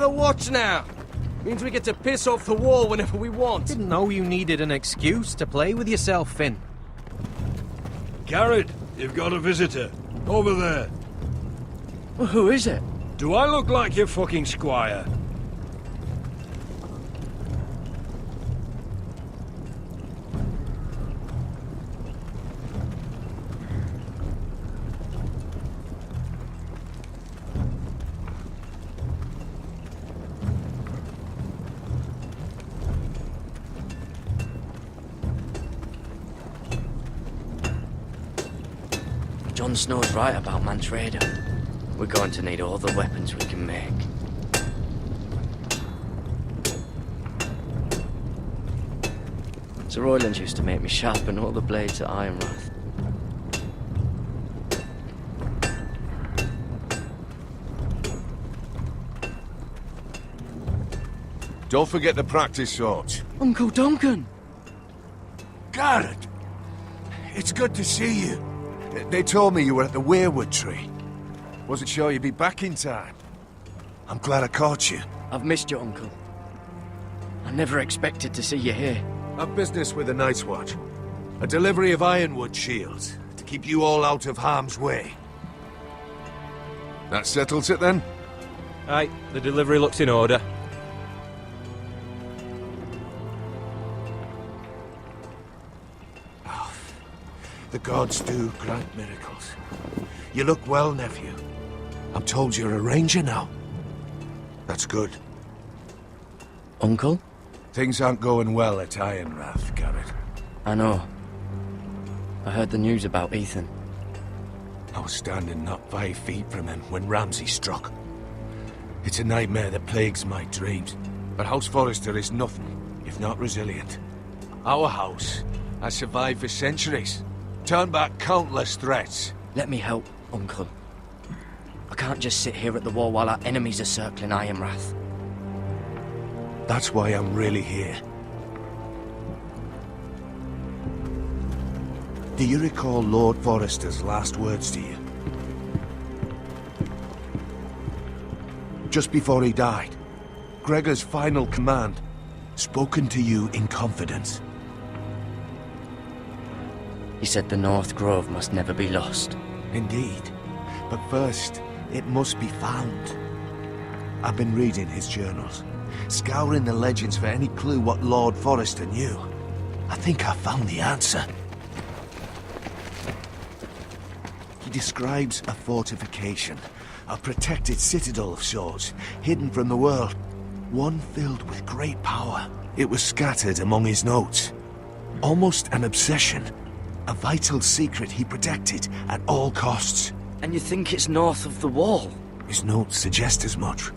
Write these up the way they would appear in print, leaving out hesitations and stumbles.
the watch now. Means we get to piss off the wall whenever we want. Didn't know you needed an excuse to play with yourself, Finn. Gared, you've got a visitor. Over there. Well, who is it? Do I look like your fucking squire? Jon Snow's right about Mance Rayder. We're going to need all the weapons we can make. Sir Royland used to make me sharpen all the blades at Ironrath. Don't forget the practice swords. Uncle Duncan! Gared! It's good to see you. They told me you were at the Ironwood Decree. Wasn't sure you'd be back in time. I'm glad I caught you. I've missed you, Uncle. I never expected to see you here. I've business with the Night's Watch. A delivery of Ironwood shields, to keep you all out of harm's way. That settles it then? Aye, the delivery looks in order. The gods do grant miracles. You look well, nephew. I'm told you're a ranger now. That's good. Uncle? Things aren't going well at Ironrath, Gared. I know. I heard the news about Ethan. I was standing not 5 feet from him when Ramsay struck. It's a nightmare that plagues my dreams. But House Forrester is nothing, if not resilient. Our house has survived for centuries. Turned back countless threats. Let me help, Uncle. I can't just sit here at the wall while our enemies are circling Ironrath. That's why I'm really here. Do you recall Lord Forrester's last words to you? Just before he died, Gregor's final command, spoken to you in confidence. He said the North Grove must never be lost. Indeed. But first, it must be found. I've been reading his journals, scouring the legends for any clue what Lord Forrester knew. I think I found the answer. He describes a fortification, a protected citadel of sorts, hidden from the world. One filled with great power. It was scattered among his notes. Almost an obsession. A vital secret he protected at all costs. And you think it's north of the wall? His notes suggest as much.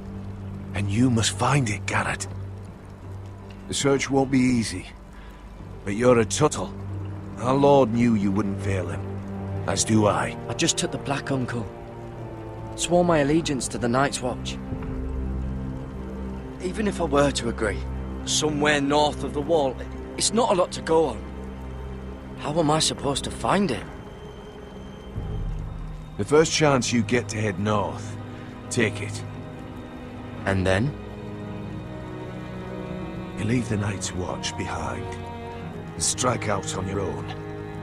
And you must find it, Gared. The search won't be easy. But you're a Tuttle. Our Lord knew you wouldn't fail him. As do I. I just took the black, Uncle. Swore my allegiance to the Night's Watch. Even if I were to agree, somewhere north of the wall, it's not a lot to go on. How am I supposed to find it? The first chance you get to head north, take it. And then? You leave the Night's Watch behind, and strike out on your own.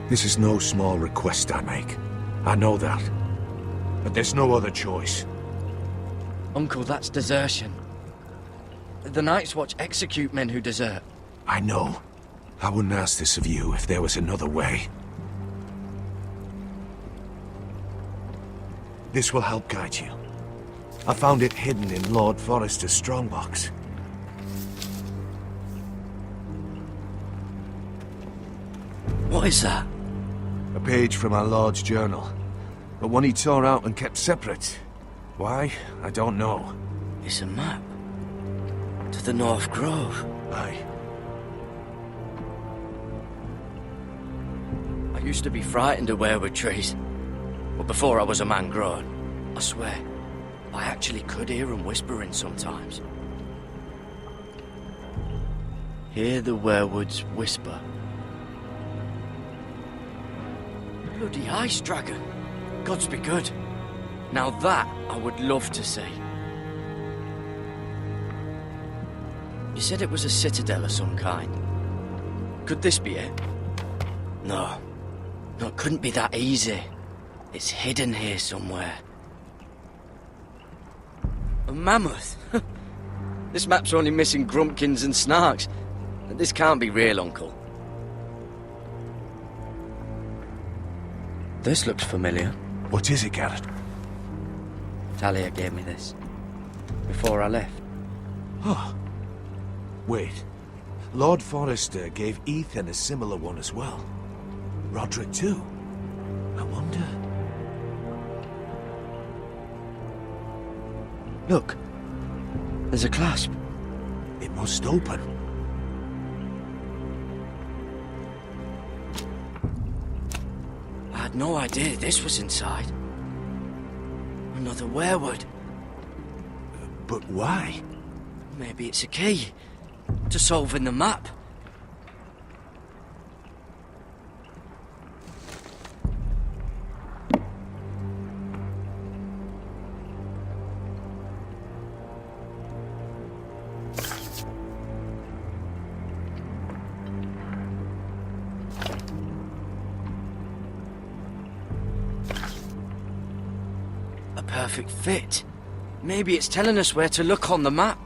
This is no small request I make. I know that. But there's no other choice. Uncle, that's desertion. The Night's Watch execute men who desert. I know. I wouldn't ask this of you if there was another way. This will help guide you. I found it hidden in Lord Forrester's strongbox. What is that? A page from our Lord's journal. But one he tore out and kept separate. Why? I don't know. It's a map. To the North Grove. Aye. I used to be frightened of weirwood trees. But before I was a man grown, I swear, I actually could hear them whispering sometimes. Hear the werewoods whisper. Bloody ice dragon. Gods be good. Now that I would love to see. You said it was a citadel of some kind. Could this be it? No. No, it couldn't be that easy. It's hidden here somewhere. A mammoth? This map's only missing grumpkins and snarks. This can't be real, Uncle. This looks familiar. What is it, Gared? Talia gave me this. Before I left. Oh. Wait. Lord Forrester gave Ethan a similar one as well. Rodrik too. I wonder... Look. There's a clasp. It must open. I had no idea this was inside. Another werewood. But why? Maybe it's a key to solving the map. A perfect fit. Maybe it's telling us where to look on the map.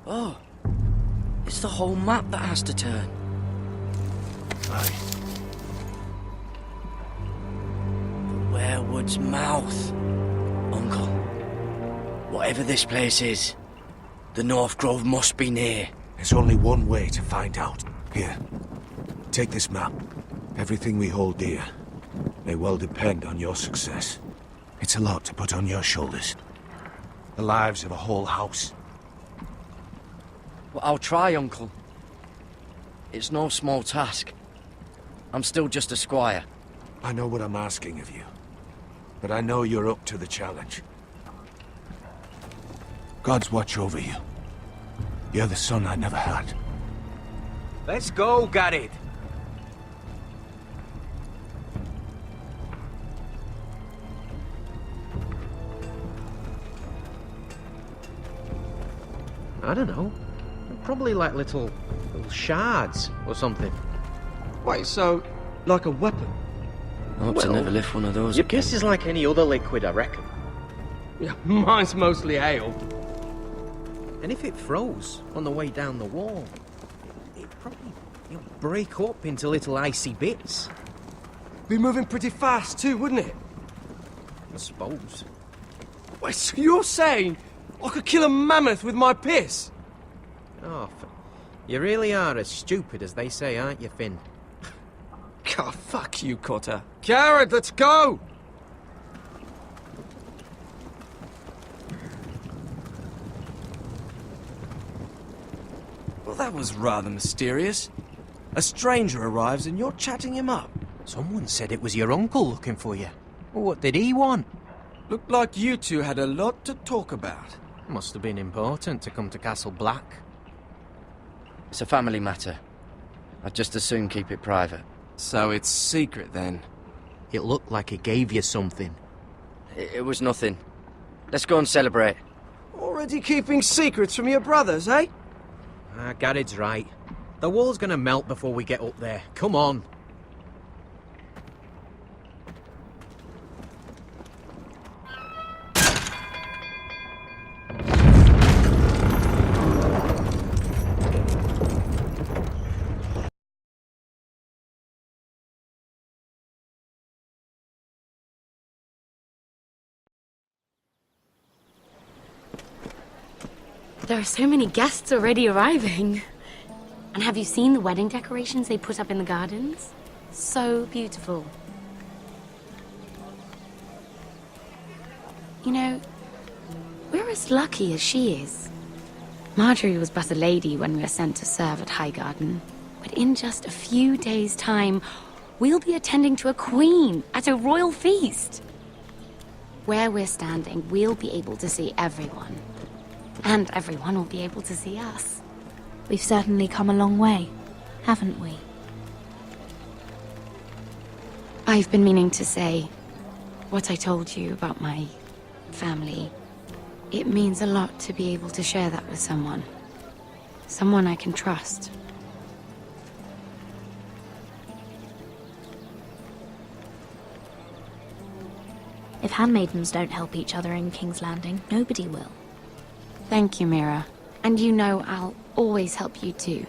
Oh, it's the whole map that has to turn. Aye. The werewood's mouth. Uncle, whatever this place is, the North Grove must be near. There's only one way to find out. Here, take this map. Everything we hold dear may well depend on your success. It's a lot to put on your shoulders. The lives of a whole house. Well, I'll try, Uncle. It's no small task. I'm still just a squire. I know what I'm asking of you, but I know you're up to the challenge. God's watch over you. You're the son I never had. Let's go, Gared. I don't know. Probably like little shards or something. Wait, so, like a weapon? I hope to never lift one of those Your again. piss is like any other liquid, I reckon. Yeah, mine's mostly ale. And if it froze on the way down the wall, it'd probably break up into little icy bits. Be moving pretty fast too, wouldn't it? I suppose. Wait, so you're saying I could kill a mammoth with my piss? Oh, you really are as stupid as they say, aren't you, Finn? God, fuck you, Cotter. Gared, let's go! Well, that was rather mysterious. A stranger arrives and you're chatting him up. Someone said it was your uncle looking for you. Well, what did he want? Looked like you two had a lot to talk about. Must have been important to come to Castle Black. It's a family matter. I'd just as soon keep it private. So it's secret then? It looked like it gave you something. It was nothing. Let's go and celebrate. Already keeping secrets from your brothers, eh? Gared's right. The wall's gonna melt before we get up there. Come on. There are so many guests already arriving. And have you seen the wedding decorations they put up in the gardens? So beautiful. You know, we're as lucky as she is. Marjorie was but a lady when we were sent to serve at Highgarden. But in just a few days' time, we'll be attending to a queen at a royal feast. Where we're standing, we'll be able to see everyone. And everyone will be able to see us. We've certainly come a long way, haven't we? I've been meaning to say what I told you about my family. It means a lot to be able to share that with someone. Someone I can trust. If handmaidens don't help each other in King's Landing, nobody will. Thank you, Mira. And you know I'll always help you too.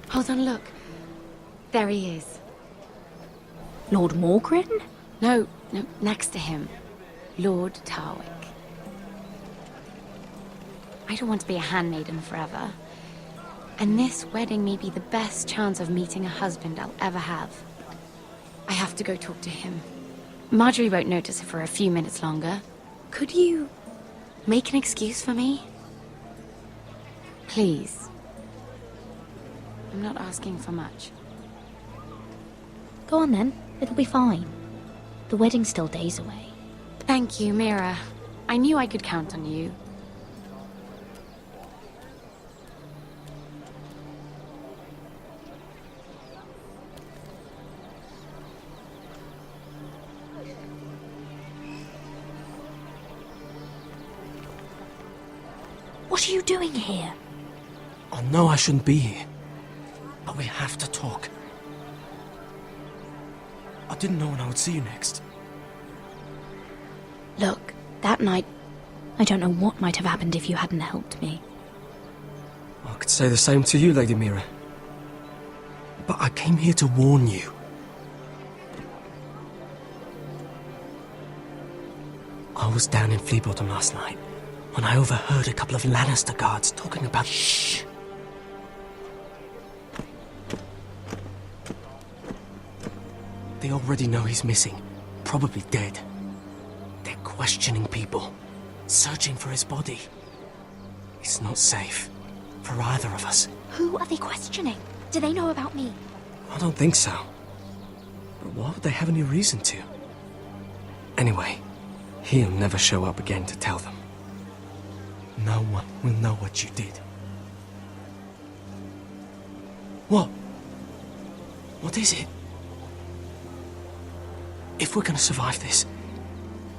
Hold on, look. There he is. Lord Morgrin? No, next to him. Lord Tarwick. I don't want to be a handmaiden forever. And this wedding may be the best chance of meeting a husband I'll ever have. I have to go talk to him. Marjorie won't notice it for a few minutes longer. Could you make an excuse for me? Please. I'm not asking for much. Go on then, it'll be fine. The wedding's still days away. Thank you, Mira. I knew I could count on you. What are you doing here? I know I shouldn't be here, but we have to talk. I didn't know when I would see you next. Look, that night... I don't know what might have happened if you hadn't helped me. I could say the same to you, Lady Mira. But I came here to warn you. I was down in Fleabottom last night when I overheard a couple of Lannister guards talking about... Shh! They already know he's missing, probably dead. They're questioning people, searching for his body. It's not safe for either of us. Who are they questioning? Do they know about me? I don't think so. But why would they have any reason to? Anyway, he'll never show up again to tell them. No one will know what you did. What? What is it? If we're gonna survive this,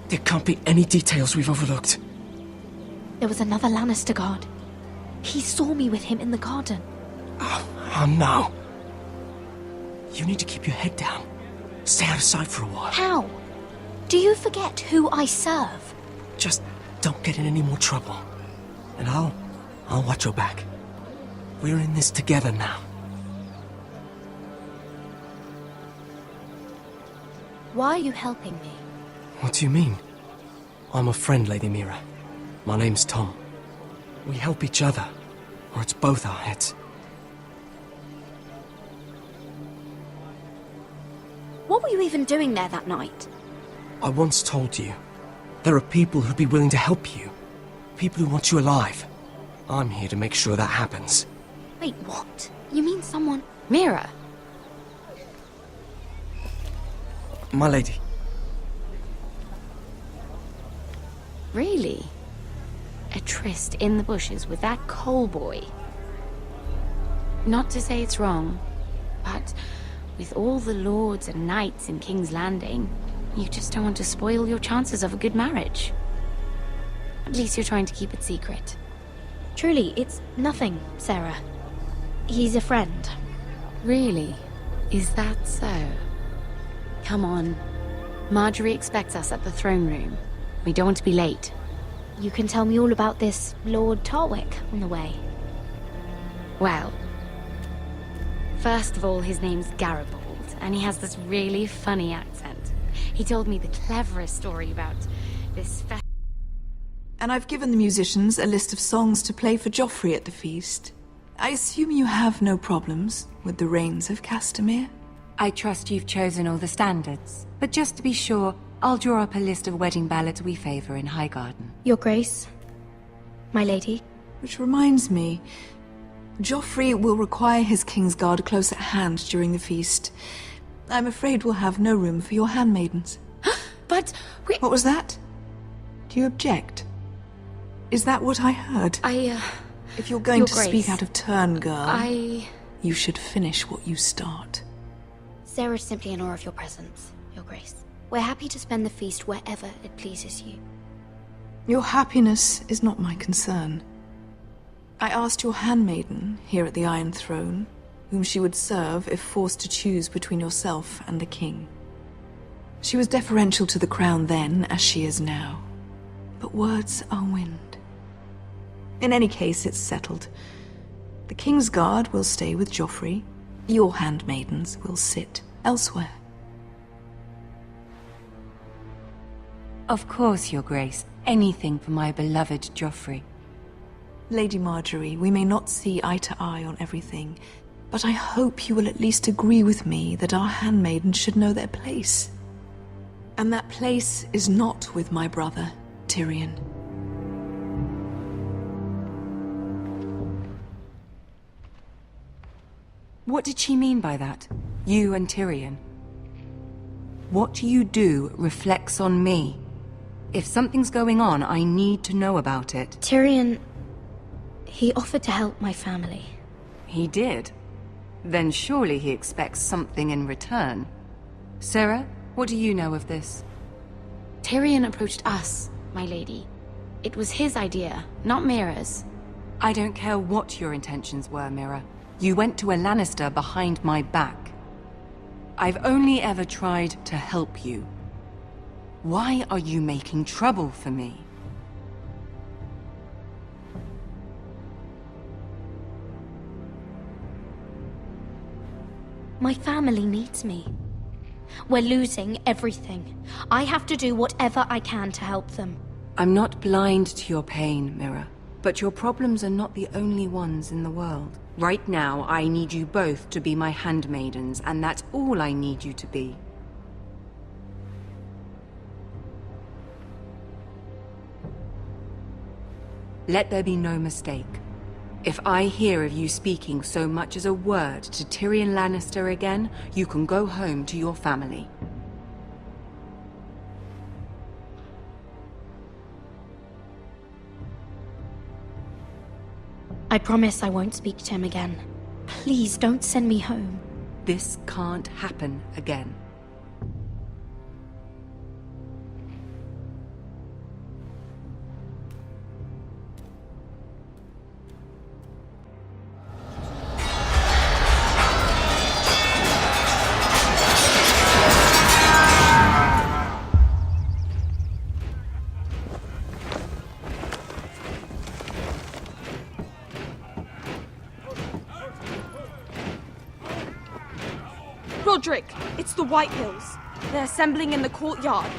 there can't be any details we've overlooked. There was another Lannister guard. He saw me with him in the garden. Oh no. You need to keep your head down. Stay out of sight for a while. How? Do you forget who I serve? Just don't get in any more trouble. And I'll watch your back. We're in this together now. Why are you helping me? What do you mean? I'm a friend, Lady Mira. My name's Tom. We help each other, or it's both our heads. What were you even doing there that night? I once told you, there are people who'd be willing to help you. People who want you alive. I'm here to make sure that happens. Wait, what? You mean someone... Mira! My lady. Really? A tryst in the bushes with that coal boy? Not to say it's wrong, but with all the lords and knights in King's Landing, you just don't want to spoil your chances of a good marriage. At least you're trying to keep it secret. Truly, it's nothing, Sarah. He's a friend. Really? Is that so? Come on. Marjorie expects us at the throne room. We don't want to be late. You can tell me all about this Lord Tarwick on the way. Well, first of all, his name's Garibold, and he has this really funny accent. He told me the cleverest story about this And I've given the musicians a list of songs to play for Joffrey at the feast. I assume you have no problems with the Rains of Castamere? I trust you've chosen all the standards, but just to be sure, I'll draw up a list of wedding ballads we favor in Highgarden. Your Grace, my lady. Which reminds me, Joffrey will require his Kingsguard close at hand during the feast. I'm afraid we'll have no room for your handmaidens. But we... What was that? Do you object? Is that what I heard? If you're going Your to Grace, speak out of turn, girl, you should finish what you start. Sarah's simply in awe of your presence, Your Grace. We're happy to spend the feast wherever it pleases you. Your happiness is not my concern. I asked your handmaiden here at the Iron Throne whom she would serve if forced to choose between yourself and the king. She was deferential to the crown then, as she is now. But words are wind. In any case, it's settled. The King's Guard will stay with Joffrey. Your handmaidens will sit elsewhere. Of course, Your Grace. Anything for my beloved Joffrey. Lady Marjorie, we may not see eye to eye on everything, but I hope you will at least agree with me that our handmaidens should know their place. And that place is not with my brother, Tyrion. What did she mean by that? You and Tyrion? What you do reflects on me. If something's going on, I need to know about it. Tyrion, he offered to help my family. He did? Then surely he expects something in return. Sarah, what do you know of this? Tyrion approached us, my lady. It was his idea, not Mira's. I don't care what your intentions were, Mira. You went to a Lannister behind my back. I've only ever tried to help you. Why are you making trouble for me? My family needs me. We're losing everything. I have to do whatever I can to help them. I'm not blind to your pain, Mira. But your problems are not the only ones in the world. Right now, I need you both to be my handmaidens, and that's all I need you to be. Let there be no mistake. If I hear of you speaking so much as a word to Tyrion Lannister again, you can go home to your family. I promise I won't speak to him again. Please don't send me home. This can't happen again. Rodrik, it's the Whitehills. They're assembling in the courtyard.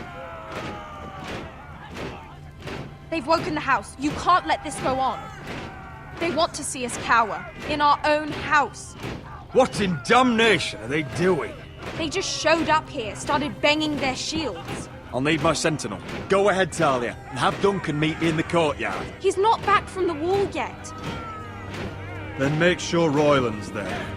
They've woken the house. You can't let this go on. They want to see us cower. In our own house. What in damnation are they doing? They just showed up here, started banging their shields. I'll need my sentinel. Go ahead, Talia, and have Duncan meet me in the courtyard. He's not back from the wall yet. Then make sure Royland's there.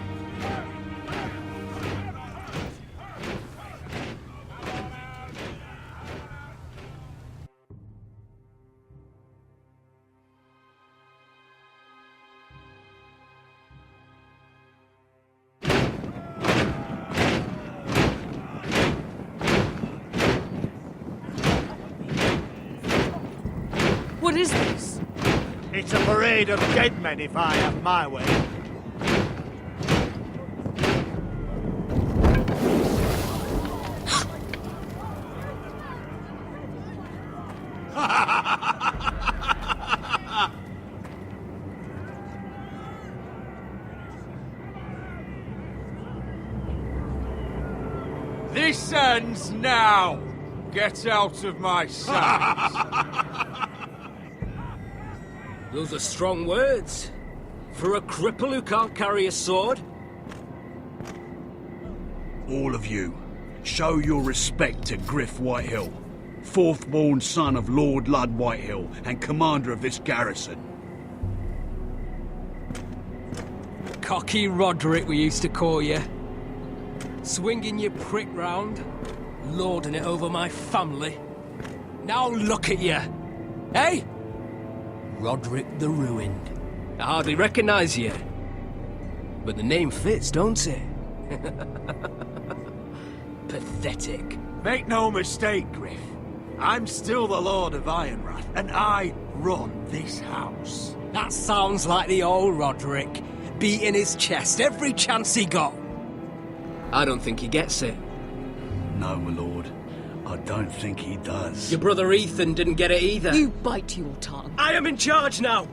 What is this? It's a parade of dead men if I have my way. This ends now! Get out of my sight! Those are strong words. For a cripple who can't carry a sword? All of you, show your respect to Gryff Whitehill, fourth-born son of Lord Lud Whitehill and commander of this garrison. Cocky Rodrik, we used to call you. Swinging your prick round, lording it over my family. Now look at you. Hey? Rodrik the Ruined. I hardly recognise you. But the name fits, don't it? Pathetic. Make no mistake, Gryff. I'm still the Lord of Ironwood, and I run this house. That sounds like the old Rodrik, beating his chest every chance he got. I don't think he gets it. No, my lord. I don't think he does. Your brother Ethan didn't get it either. You bite your tongue. I am in charge now!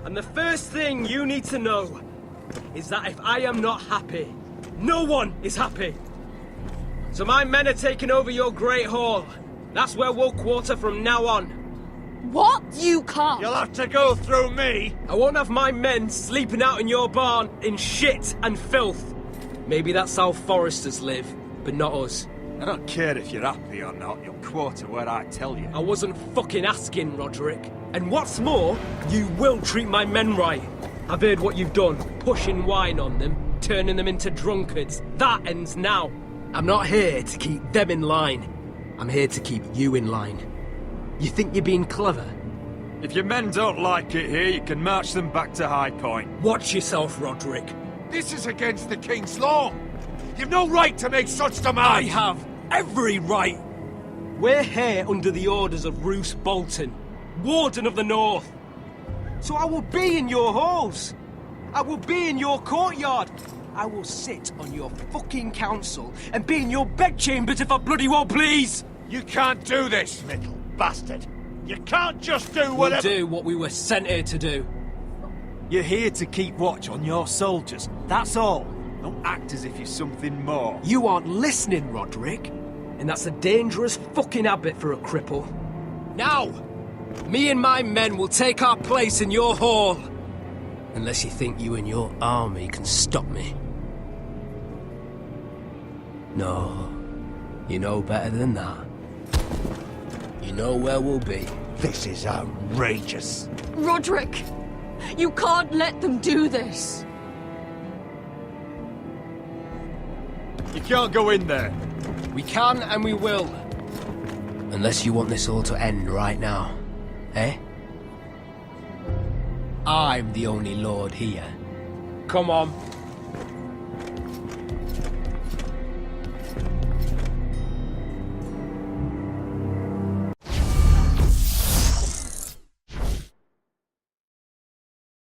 And the first thing you need to know is that if I am not happy, no one is happy. So my men are taking over your Great Hall. That's where we'll quarter from now on. What? You can't. You'll have to go through me. I won't have my men sleeping out in your barn in shit and filth. Maybe that's how foresters live, but not us. I don't care if you're happy or not, you'll quarter where I tell you. I wasn't fucking asking, Rodrik. And what's more, you will treat my men right. I've heard what you've done, pushing wine on them, turning them into drunkards. That ends now. I'm not here to keep them in line. I'm here to keep you in line. You think you're being clever? If your men don't like it here, you can march them back to High Point. Watch yourself, Rodrik. This is against the King's law. You've no right to make such demands. I have every right. We're here under the orders of Roose Bolton, Warden of the North. So I will be in your halls. I will be in your courtyard. I will sit on your fucking council and be in your bedchambers if I bloody well please. You can't do this, little bastard. You can't just do whatever... We'll do what we were sent here to do. You're here to keep watch on your soldiers, that's all. Don't act as if you're something more. You aren't listening, Rodrik. And that's a dangerous fucking habit for a cripple. Now, me and my men will take our place in your hall. Unless you think you and your army can stop me. No, you know better than that. You know where we'll be. This is outrageous. Rodrik, you can't let them do this. You can't go in there. We can and we will. Unless you want this all to end right now. Eh? I'm the only lord here. Come on.